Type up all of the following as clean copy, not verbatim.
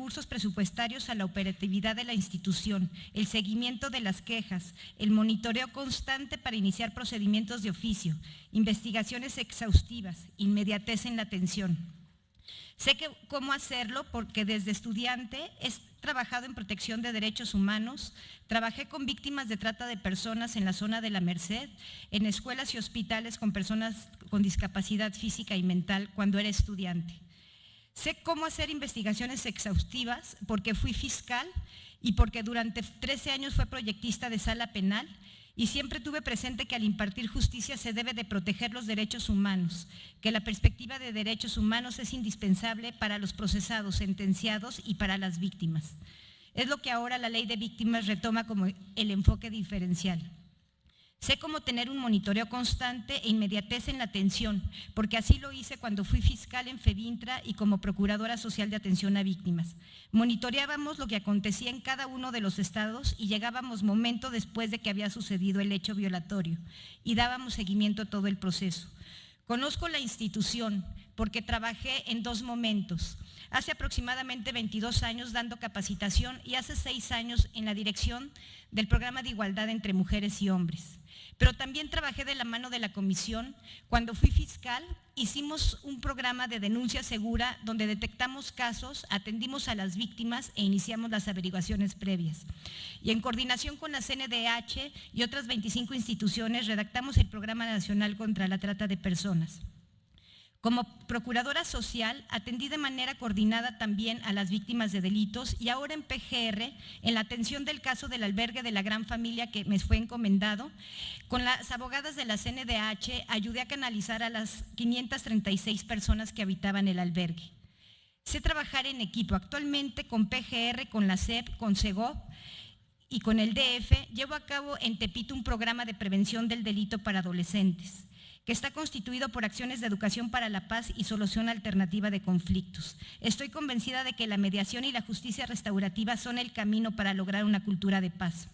recursos presupuestarios a la operatividad de la institución, el seguimiento de las quejas, el monitoreo constante para iniciar procedimientos de oficio, investigaciones exhaustivas, inmediatez en la atención. Sé cómo hacerlo porque desde estudiante he trabajado en protección de derechos humanos, trabajé con víctimas de trata de personas en la zona de la Merced, en escuelas y hospitales con personas con discapacidad física y mental cuando era estudiante. Sé cómo hacer investigaciones exhaustivas porque fui fiscal y porque durante 13 años fui proyectista de sala penal y siempre tuve presente que al impartir justicia se debe de proteger los derechos humanos, que la perspectiva de derechos humanos es indispensable para los procesados, sentenciados y para las víctimas. Es lo que ahora la ley de víctimas retoma como el enfoque diferencial. Sé cómo tener un monitoreo constante e inmediatez en la atención, porque así lo hice cuando fui fiscal en FEBINTRA y como procuradora social de atención a víctimas. Monitoreábamos lo que acontecía en cada uno de los estados y llegábamos momento después de que había sucedido el hecho violatorio y dábamos seguimiento a todo el proceso. Conozco la institución porque trabajé en 2 momentos. Hace aproximadamente 22 años dando capacitación y hace 6 años en la dirección del programa de igualdad entre mujeres y hombres. Pero también trabajé de la mano de la comisión. Cuando fui fiscal, hicimos un programa de denuncia segura donde detectamos casos, atendimos a las víctimas e iniciamos las averiguaciones previas. Y en coordinación con la CNDH y otras 25 instituciones redactamos el Programa Nacional contra la Trata de Personas. Como procuradora social, atendí de manera coordinada también a las víctimas de delitos y ahora en PGR, en la atención del caso del albergue de la gran familia que me fue encomendado, con las abogadas de la CNDH ayudé a canalizar a las 536 personas que habitaban el albergue. Sé trabajar en equipo. Actualmente con PGR, con la SEP, con SEGOP y con el DF, llevo a cabo en Tepito un programa de prevención del delito para adolescentes, que está constituido por acciones de educación para la paz y solución alternativa de conflictos. Estoy convencida de que la mediación y la justicia restaurativa son el camino para lograr una cultura de paz.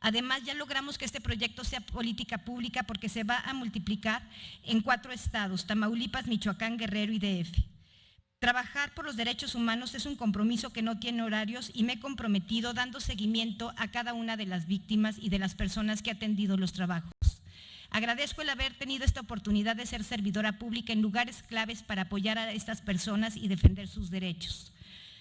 Además, ya logramos que este proyecto sea política pública porque se va a multiplicar en 4 estados, Tamaulipas, Michoacán, Guerrero y DF. Trabajar por los derechos humanos es un compromiso que no tiene horarios y me he comprometido dando seguimiento a cada una de las víctimas y de las personas que he atendido los trabajos. Agradezco el haber tenido esta oportunidad de ser servidora pública en lugares claves para apoyar a estas personas y defender sus derechos.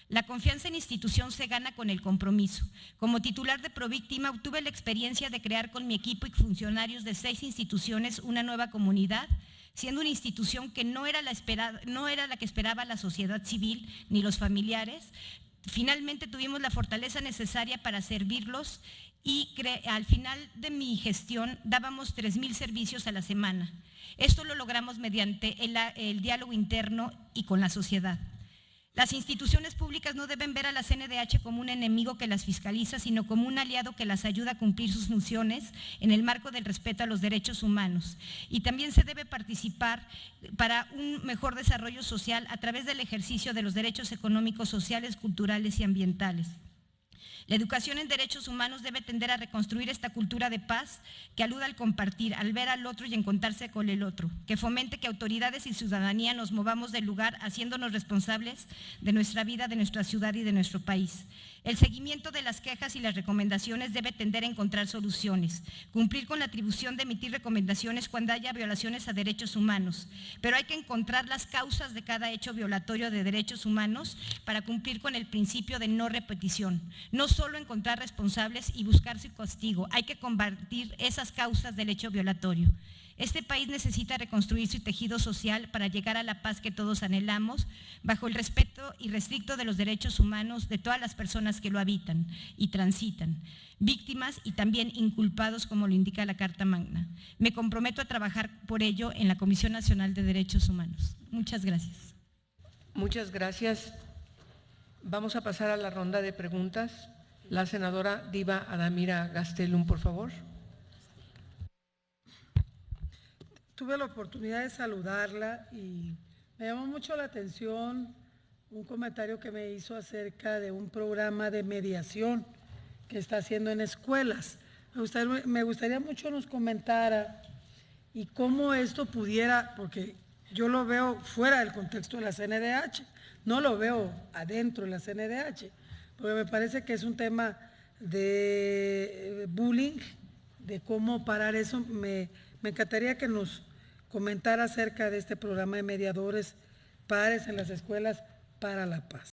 La confianza en institución se gana con el compromiso. Como titular de Províctima obtuve la experiencia de crear con mi equipo y funcionarios de 6 instituciones una nueva comunidad, siendo una institución que no era la que esperaba la sociedad civil ni los familiares. Finalmente tuvimos la fortaleza necesaria para servirlos y al final de mi gestión dábamos 3,000 servicios a la semana. Esto lo logramos mediante el diálogo interno y con la sociedad. Las instituciones públicas no deben ver a la CNDH como un enemigo que las fiscaliza, sino como un aliado que las ayuda a cumplir sus funciones en el marco del respeto a los derechos humanos. Y también se debe participar para un mejor desarrollo social a través del ejercicio de los derechos económicos, sociales, culturales y ambientales. La educación en derechos humanos debe tender a reconstruir esta cultura de paz que aluda al compartir, al ver al otro y encontrarse con el otro, que fomente que autoridades y ciudadanía nos movamos del lugar haciéndonos responsables de nuestra vida, de nuestra ciudad y de nuestro país. El seguimiento de las quejas y las recomendaciones debe tender a encontrar soluciones, cumplir con la atribución de emitir recomendaciones cuando haya violaciones a derechos humanos, pero hay que encontrar las causas de cada hecho violatorio de derechos humanos para cumplir con el principio de no repetición. No solo encontrar responsables y buscar su castigo, hay que combatir esas causas del hecho violatorio. Este país necesita reconstruir su tejido social para llegar a la paz que todos anhelamos, bajo el respeto irrestricto de los derechos humanos de todas las personas que lo habitan y transitan, víctimas y también inculpados, como lo indica la Carta Magna. Me comprometo a trabajar por ello en la Comisión Nacional de Derechos Humanos. Muchas gracias. Muchas gracias. Vamos a pasar a la ronda de preguntas. La senadora Diva Adamira Gastelum, por favor. Tuve la oportunidad de saludarla y me llamó mucho la atención un comentario que me hizo acerca de un programa de mediación que está haciendo en escuelas. Me gustaría mucho nos comentara y cómo esto pudiera, porque yo lo veo fuera del contexto de la CNDH, no lo veo adentro de la CNDH, porque me parece que es un tema de bullying, de cómo parar eso. Me encantaría que nos comentara acerca de este programa de mediadores pares en las escuelas para la paz.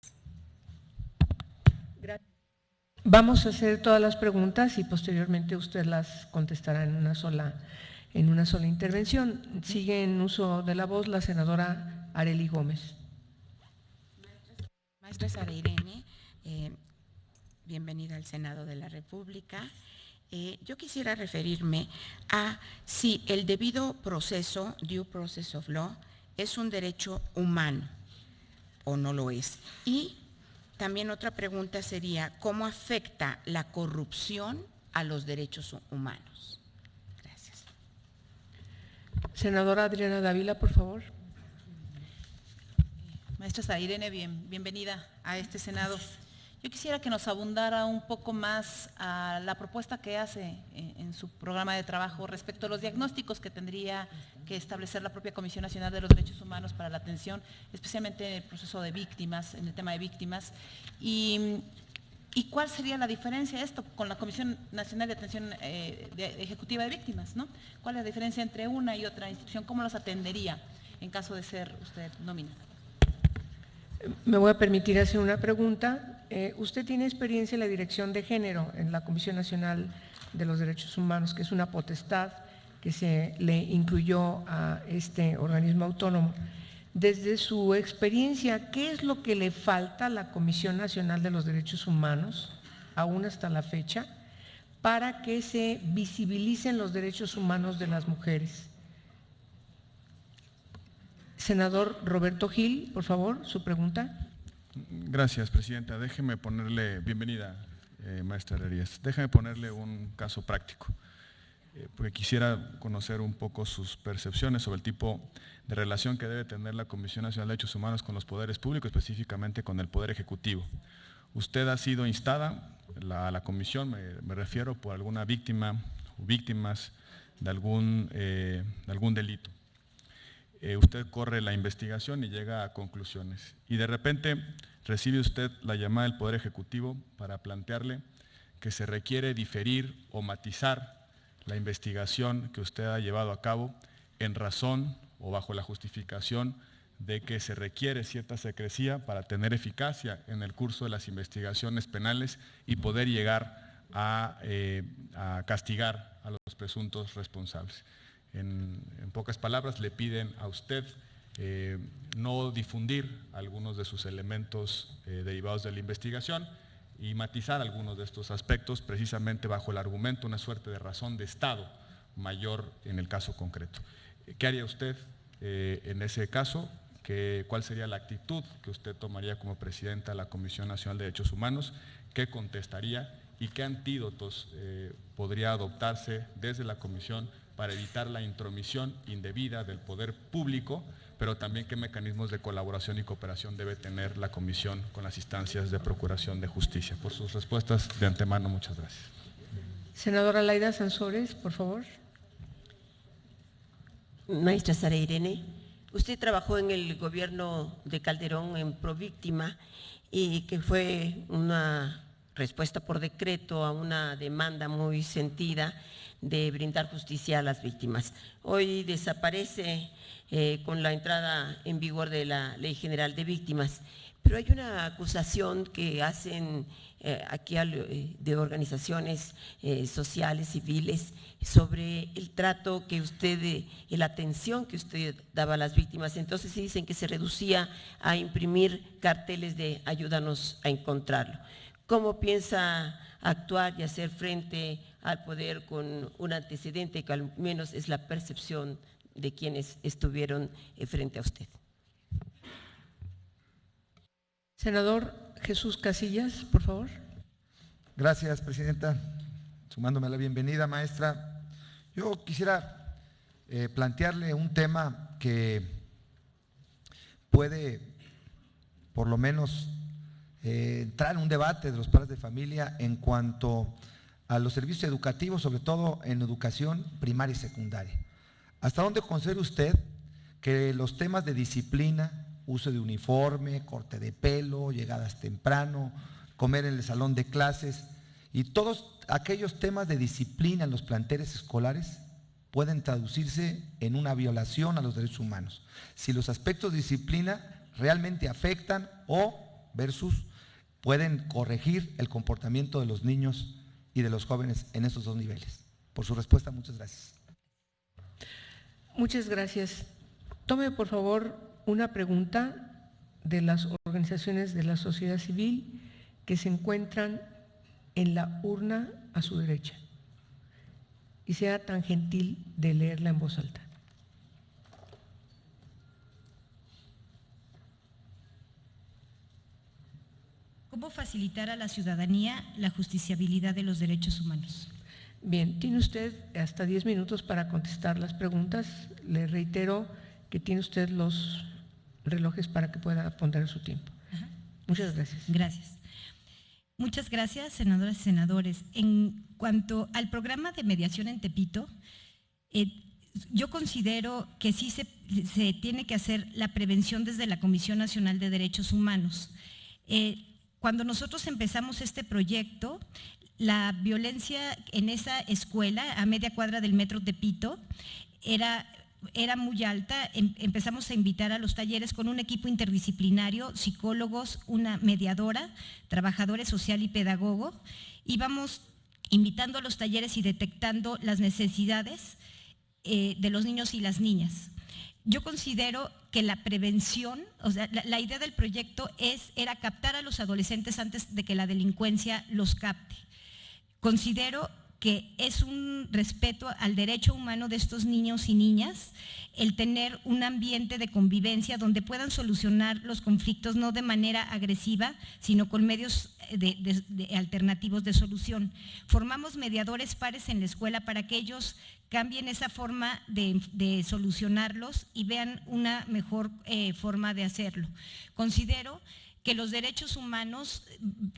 Gracias. Vamos a hacer todas las preguntas y posteriormente usted las contestará en una sola intervención. Sigue en uso de la voz la senadora Arely Gómez. Maestra Sara Irene, bienvenida al Senado de la República. Yo quisiera referirme a si el debido proceso, due process of law, es un derecho humano o no lo es. Y también otra pregunta sería, ¿cómo afecta la corrupción a los derechos humanos? Gracias. Senadora Adriana Dávila, por favor. Maestra Sara Irene, bienvenida a este Senado. Yo quisiera que nos abundara un poco más a la propuesta que hace en su programa de trabajo respecto a los diagnósticos que tendría que establecer la propia Comisión Nacional de los Derechos Humanos para la atención, especialmente en el proceso de víctimas, en el tema de víctimas. ¿Y cuál sería la diferencia de esto con la Comisión Nacional de Atención Ejecutiva de Víctimas, ¿no? ¿Cuál es la diferencia entre una y otra institución? ¿Cómo las atendería en caso de ser usted nómina? Me voy a permitir hacer una pregunta. Usted tiene experiencia en la dirección de género en la Comisión Nacional de los Derechos Humanos, que es una potestad que se le incluyó a este organismo autónomo. Desde su experiencia, ¿qué es lo que le falta a la Comisión Nacional de los Derechos Humanos, aún hasta la fecha, para que se visibilicen los derechos humanos de las mujeres? Senador Roberto Gil, por favor, su pregunta. Gracias, Presidenta. Déjeme ponerle, bienvenida, maestra Herrerías, déjeme ponerle un caso práctico, porque quisiera conocer un poco sus percepciones sobre el tipo de relación que debe tener la Comisión Nacional de Derechos Humanos con los poderes públicos, específicamente con el Poder Ejecutivo. Usted ha sido instada a la Comisión, me refiero, por alguna víctima o víctimas de algún delito. Usted corre la investigación y llega a conclusiones. Y de repente recibe usted la llamada del Poder Ejecutivo para plantearle que se requiere diferir o matizar la investigación que usted ha llevado a cabo en razón o bajo la justificación de que se requiere cierta secrecía para tener eficacia en el curso de las investigaciones penales y poder llegar a castigar a los presuntos responsables. En pocas palabras, le piden a usted no difundir algunos de sus elementos derivados de la investigación y matizar algunos de estos aspectos precisamente bajo el argumento, una suerte de razón de Estado mayor en el caso concreto. ¿Qué haría usted en ese caso? ¿Cuál sería la actitud que usted tomaría como presidenta de la Comisión Nacional de Derechos Humanos? ¿Qué contestaría? ¿Y qué antídotos podría adoptarse desde la Comisión para evitar la intromisión indebida del poder público, pero también qué mecanismos de colaboración y cooperación debe tener la Comisión con las instancias de procuración de justicia? Por sus respuestas de antemano, muchas gracias. Senadora Laida Sansores, por favor. Maestra Sara Irene, usted trabajó en el gobierno de Calderón en Províctima y que fue una respuesta por decreto a una demanda muy sentida de brindar justicia a las víctimas. Hoy desaparece con la entrada en vigor de la Ley General de Víctimas, pero hay una acusación que hacen aquí de organizaciones sociales, civiles, sobre el trato que usted, la atención que usted daba a las víctimas. Entonces sí dicen que se reducía a imprimir carteles de ayúdanos a encontrarlo. ¿Cómo piensa actuar y hacer frente al poder con un antecedente que al menos es la percepción de quienes estuvieron frente a usted? Senador Jesús Casillas, por favor. Gracias, Presidenta. Sumándome a la bienvenida, maestra. Yo quisiera plantearle un tema que puede, por lo menos, entrar en un debate de los padres de familia en cuanto a los servicios educativos, sobre todo en educación primaria y secundaria. ¿Hasta dónde considera usted que los temas de disciplina uso de uniforme, corte de pelo, llegadas temprano, comer en el salón de clases y todos aquellos temas de disciplina en los planteles escolares pueden traducirse en una violación a los derechos humanos. Si los aspectos de disciplina realmente afectan o versus pueden corregir el comportamiento de los niños y de los jóvenes en esos dos niveles. Por su respuesta, muchas gracias. Muchas gracias. Tome, por favor, una pregunta de las organizaciones de la sociedad civil que se encuentran en la urna a su derecha. Y sea tan gentil de leerla en voz alta. ¿Cómo facilitar a la ciudadanía la justiciabilidad de los derechos humanos? Bien, tiene usted hasta 10 minutos para contestar las preguntas. Le reitero que tiene usted los relojes para que pueda poner su tiempo. Ajá. Muchas gracias. Gracias. Muchas gracias, senadoras y senadores. En cuanto al programa de mediación en Tepito, yo considero que sí se tiene que hacer la prevención desde la Comisión Nacional de Derechos Humanos. Cuando nosotros empezamos este proyecto, la violencia en esa escuela, a media cuadra del Metro Tepito, era muy alta. Empezamos a invitar a los talleres con un equipo interdisciplinario, psicólogos, una mediadora, trabajadores social y pedagogo. Íbamos invitando a los talleres y detectando las necesidades de los niños y las niñas. Yo considero que la prevención, o sea, la idea del proyecto era captar a los adolescentes antes de que la delincuencia los capte. Considero que es un respeto al derecho humano de estos niños y niñas el tener un ambiente de convivencia donde puedan solucionar los conflictos no de manera agresiva, sino con medios alternativos de solución. Formamos mediadores pares en la escuela para que ellos cambien esa forma de solucionarlos y vean una mejor forma de hacerlo. Considero que los derechos humanos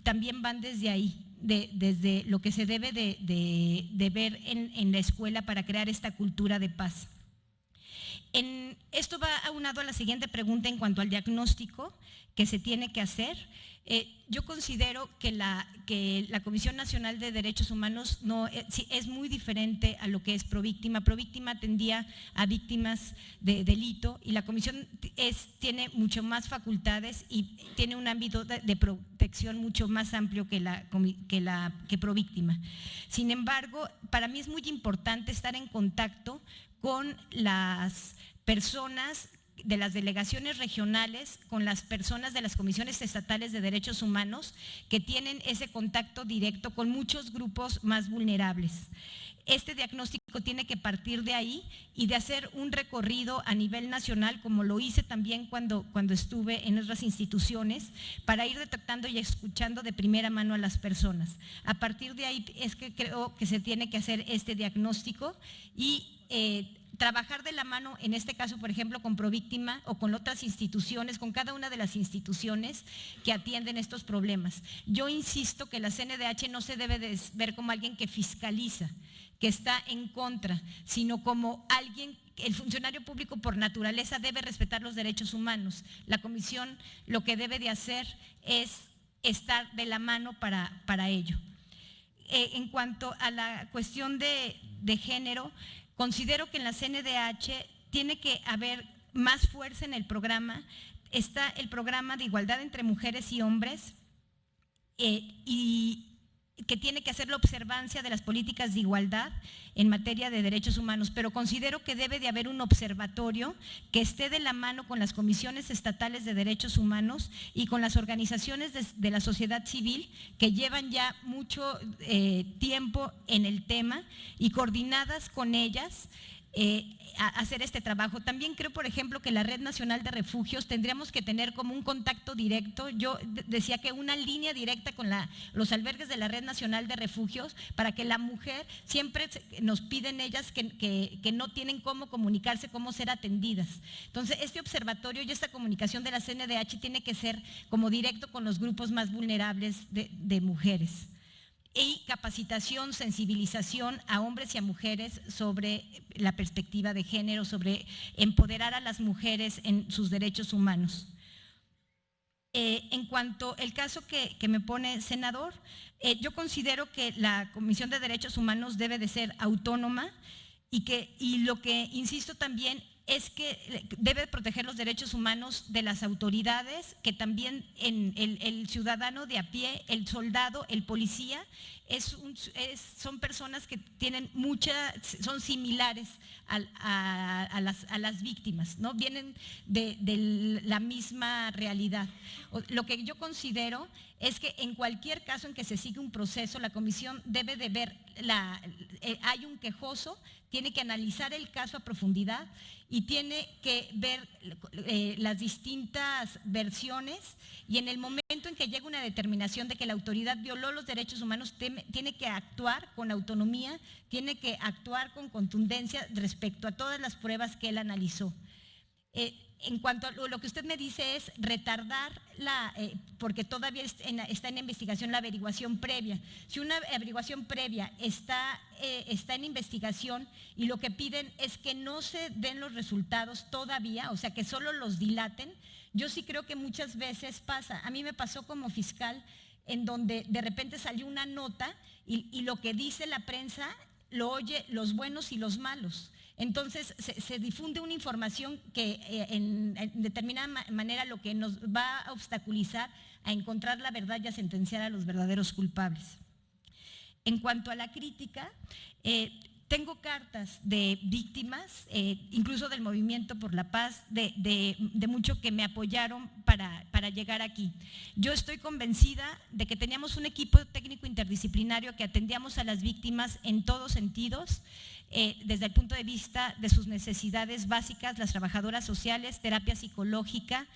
también van desde ahí, desde lo que se debe de ver en la escuela para crear esta cultura de paz. Esto va aunado a la siguiente pregunta en cuanto al diagnóstico que se tiene que hacer. Yo considero que la Comisión Nacional de Derechos Humanos es muy diferente a lo que es Províctima. Províctima atendía a víctimas de delito y la Comisión tiene mucho más facultades y tiene un ámbito de protección mucho más amplio que Províctima. Sin embargo, para mí es muy importante estar en contacto con las personas de las delegaciones regionales, con las personas de las comisiones estatales de derechos humanos que tienen ese contacto directo con muchos grupos más vulnerables. Este diagnóstico tiene que partir de ahí y de hacer un recorrido a nivel nacional, como lo hice también cuando estuve en otras instituciones, para ir detectando y escuchando de primera mano a las personas. A partir de ahí es que creo que se tiene que hacer este diagnóstico y trabajar de la mano, en este caso, por ejemplo, con Províctima o con otras instituciones, con cada una de las instituciones que atienden estos problemas. Yo insisto que la CNDH no se debe de ver como alguien que fiscaliza, que está en contra, sino como alguien, el funcionario público por naturaleza debe respetar los derechos humanos. La comisión lo que debe de hacer es estar de la mano para ello. En cuanto a la cuestión de género, considero que en la CNDH tiene que haber más fuerza en el programa. Está el programa de igualdad entre mujeres y hombres y que tiene que hacer la observancia de las políticas de igualdad en materia de derechos humanos, pero considero que debe de haber un observatorio que esté de la mano con las comisiones estatales de derechos humanos y con las organizaciones de la sociedad civil que llevan ya mucho tiempo en el tema y coordinadas con ellas a hacer este trabajo. También creo, por ejemplo, que la Red Nacional de Refugios tendríamos que tener como un contacto directo. Yo decía que una línea directa con los albergues de la Red Nacional de Refugios para que la mujer, siempre nos piden ellas que no tienen cómo comunicarse, cómo ser atendidas. Entonces, este observatorio y esta comunicación de la CNDH tiene que ser como directo con los grupos más vulnerables de mujeres. Y capacitación, sensibilización a hombres y a mujeres sobre la perspectiva de género, sobre empoderar a las mujeres en sus derechos humanos. En cuanto al caso que me pone senador, yo considero que la Comisión de Derechos Humanos debe de ser autónoma y lo que insisto también es que debe proteger los derechos humanos de las autoridades, que también el ciudadano de a pie, el soldado, el policía, son personas que tienen son similares a las víctimas, ¿no? Vienen de la misma realidad. Lo que yo considero es que en cualquier caso en que se siga un proceso, la comisión debe de ver, hay un quejoso, tiene que analizar el caso a profundidad y tiene que ver las distintas versiones, y en el momento en que llega una determinación de que la autoridad violó los derechos humanos, tiene que actuar con autonomía, tiene que actuar con contundencia respecto a todas las pruebas que él analizó. En cuanto a lo que usted me dice es retardar porque todavía está en investigación la averiguación previa. Si una averiguación previa está en investigación y lo que piden es que no se den los resultados todavía, o sea que solo los dilaten, yo sí creo que muchas veces pasa. A mí me pasó como fiscal en donde de repente salió una nota y lo que dice la prensa lo oye los buenos y los malos. Entonces se difunde una información que en determinada manera lo que nos va a obstaculizar a encontrar la verdad y a sentenciar a los verdaderos culpables. En cuanto a la crítica, tengo cartas de víctimas, incluso del Movimiento por la Paz, de mucho que me apoyaron para llegar aquí. Yo estoy convencida de que teníamos un equipo técnico interdisciplinario que atendíamos a las víctimas en todos sentidos, desde el punto de vista de sus necesidades básicas, las trabajadoras sociales, terapia psicológica,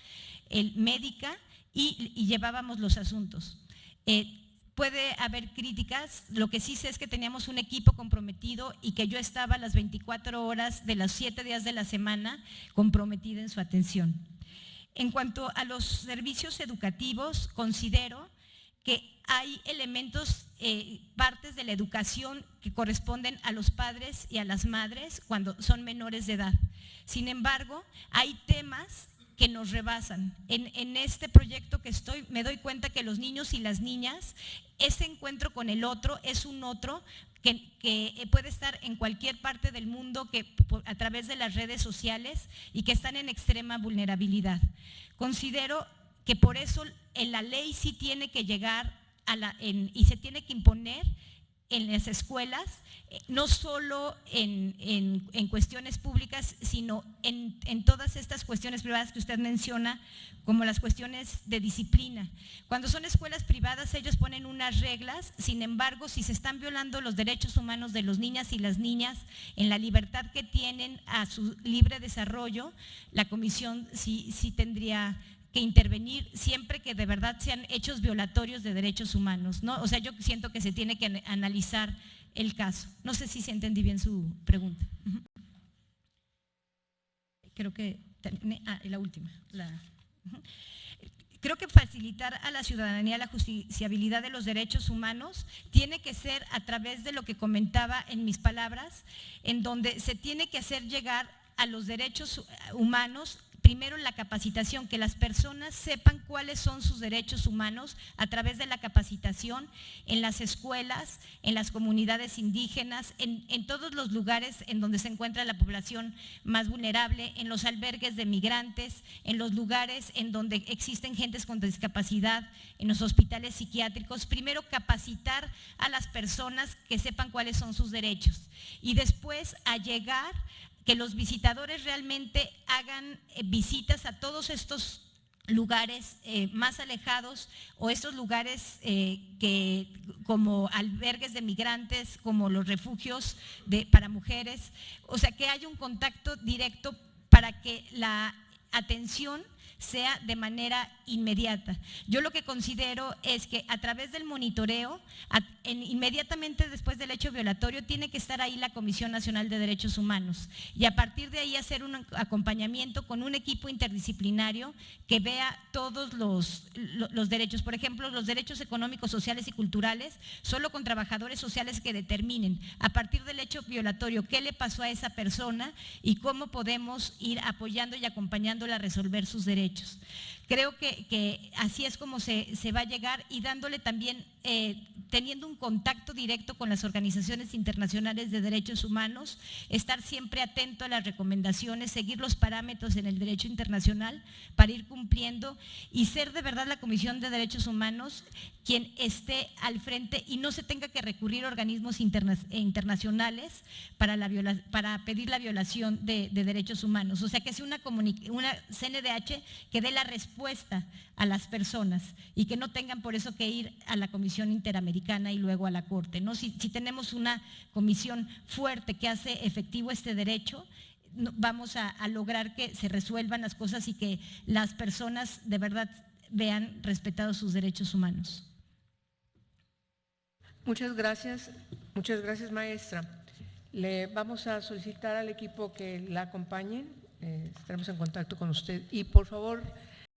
médica, y llevábamos los asuntos. Puede haber críticas, lo que sí sé es que teníamos un equipo comprometido y que yo estaba las 24 horas de los 7 días de la semana comprometida en su atención. En cuanto a los servicios educativos, considero que hay elementos, partes de la educación que corresponden a los padres y a las madres cuando son menores de edad. Sin embargo, hay temas que nos rebasan. En este proyecto que estoy, me doy cuenta que los niños y las niñas, ese encuentro con el otro es un otro que puede estar en cualquier parte del mundo a través de las redes sociales y que están en extrema vulnerabilidad. Considero que por eso la ley sí tiene que llegar y se tiene que imponer en las escuelas, no solo en cuestiones públicas, sino en todas estas cuestiones privadas que usted menciona, como las cuestiones de disciplina. Cuando son escuelas privadas, ellos ponen unas reglas, sin embargo, si se están violando los derechos humanos de los niñas y las niñas en la libertad que tienen a su libre desarrollo, la comisión sí tendría que intervenir siempre que de verdad sean hechos violatorios de derechos humanos, ¿no? O sea, yo siento que se tiene que analizar el caso. No sé si se entendí bien su pregunta. Creo que terminé. La última. Creo que facilitar a la ciudadanía la justiciabilidad de los derechos humanos tiene que ser a través de lo que comentaba en mis palabras, en donde se tiene que hacer llegar a los derechos humanos. Primero, la capacitación, que las personas sepan cuáles son sus derechos humanos a través de la capacitación en las escuelas, en las comunidades indígenas, en todos los lugares en donde se encuentra la población más vulnerable, en los albergues de migrantes, en los lugares en donde existen gentes con discapacidad, en los hospitales psiquiátricos. Primero, capacitar a las personas que sepan cuáles son sus derechos y después a llegar que los visitadores realmente hagan visitas a todos estos lugares más alejados o estos lugares como albergues de migrantes, como los refugios para mujeres, o sea que haya un contacto directo para que la atención sea de manera inmediata. Yo lo que considero es que a través del monitoreo, inmediatamente después del hecho violatorio, tiene que estar ahí la Comisión Nacional de Derechos Humanos y a partir de ahí hacer un acompañamiento con un equipo interdisciplinario que vea todos los derechos. Por ejemplo, los derechos económicos, sociales y culturales, solo con trabajadores sociales que determinen a partir del hecho violatorio qué le pasó a esa persona y cómo podemos ir apoyando y acompañándola a resolver sus derechos. derechos. Creo que así es como se va a llegar, y dándole también, teniendo un contacto directo con las organizaciones internacionales de derechos humanos, estar siempre atento a las recomendaciones, seguir los parámetros en el derecho internacional para ir cumpliendo y ser de verdad la Comisión de Derechos Humanos quien esté al frente y no se tenga que recurrir a organismos internacionales para pedir la violación de derechos humanos. O sea, que sea una CNDH que dé la respuesta a las personas y que no tengan por eso que ir a la Comisión Interamericana y luego a la Corte, ¿no? Si tenemos una comisión fuerte que hace efectivo este derecho, vamos a lograr que se resuelvan las cosas y que las personas de verdad vean respetados sus derechos humanos. Muchas gracias, maestra. Le vamos a solicitar al equipo que la acompañen, estaremos en contacto con usted y por favor